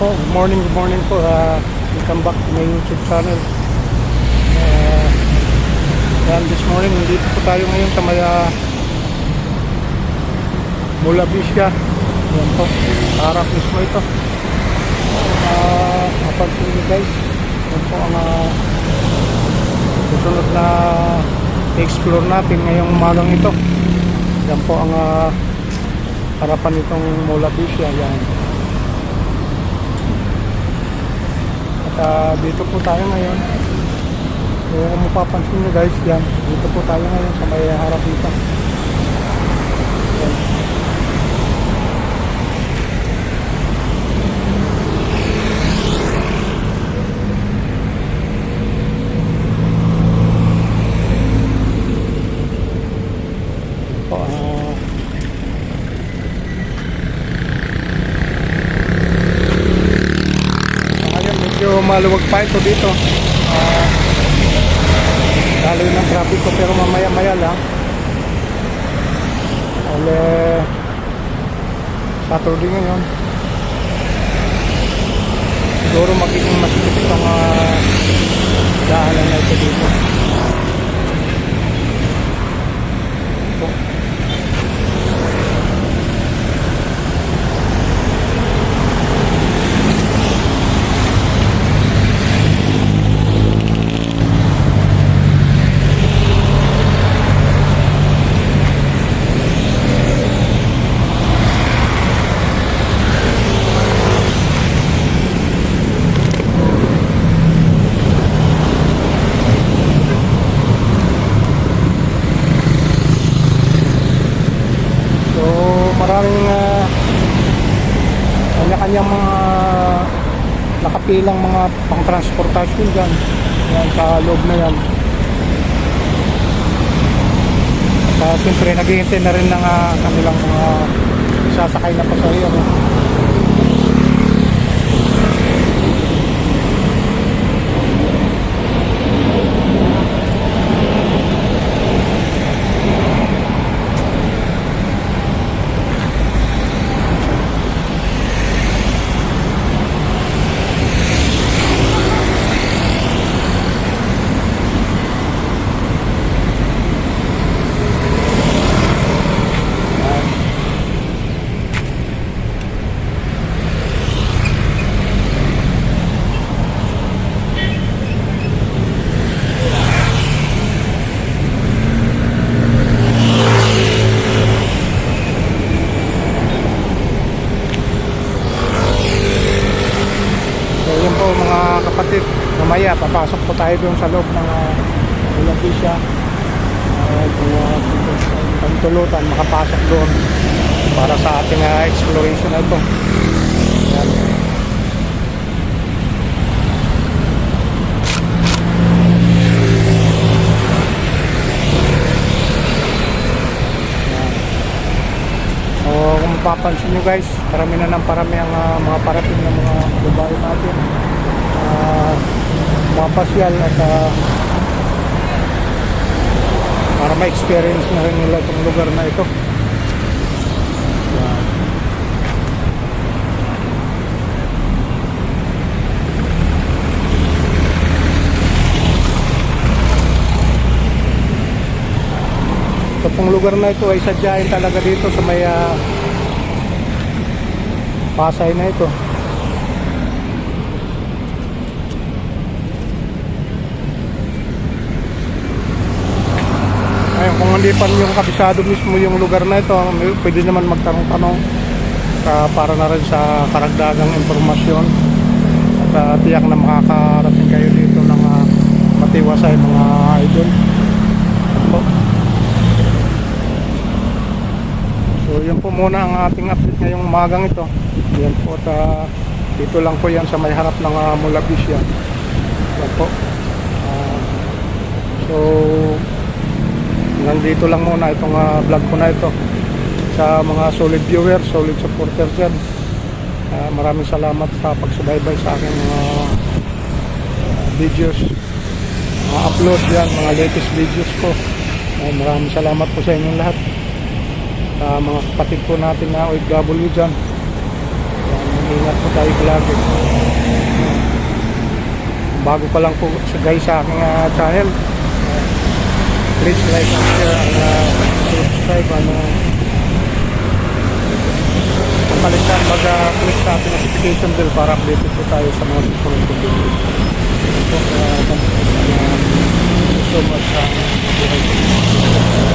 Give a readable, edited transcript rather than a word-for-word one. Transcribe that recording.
po, good morning po. Welcome back to my YouTube channel. Yan, this morning, nandito po tayo ngayon sa may Mulavisya. Yan po, harap mismo ito. Napansin nyo guys, yan po ang susunod na explore natin ngayong umagang ito. Yan po ang harapan nitong Mulavisya. Yan. Dito po tayo ngayon. Kung mapapansin nyo guys, yan, dito po tayo ngayon sa may harap dito. Yan. Medyo maluwag pa ito dito, lalo ng traffic ko, pero mamaya maya lang Saturday ngayon, siguro magiging masikip itong daanan na ito dito. Maraming kanya-kanyang mga nakapilang mga pang-transportasyon dyan. Yan, sa loob na yan. At siyempre naghihintay na rin ng kanilang mga sasakay na pasahero. Mga kapatid, mamaya papasok po tayo doon sa loob ng Mulavisya. Kung tulutan makapasok doon para sa ating exploration na ito. Yan. Kung mapapansin nyo guys, parami na ng parami ang mga parating ng mga babae natin, mga pasyal, at para ma-experience na rin nila itong lugar na ito. Ito pong lugar na ito ay sadyain talaga dito sa may Pasay na ito. Ayun, kung hindi pa yung kabisado mismo yung lugar na ito, pwede naman magtanong-tanong para na rin sa karagdagang impormasyon, at tiyak na makakarating kayo dito ng matiwasay mga idol. So yun po muna ang ating update ngayong umagang ito. Yan po, at dito lang po yan sa may harap ng Mulavisya. Yan po. So nandito lang muna itong vlog ko na ito. Sa mga solid viewers, solid supporter dyan, maraming salamat sa pagsubaybay sa aking mga videos, mga upload yan, mga latest videos ko. Maraming salamat po sa inyong lahat. Mga kapatid po natin na OFW dyan, ingat po tayo vlog. Bago pa lang po guys sa aking channel, please like and share and subscribe. Palitan mag-click sa ating notification bell para updated po tayo sa mga susunod na video. So much sa buhay ko.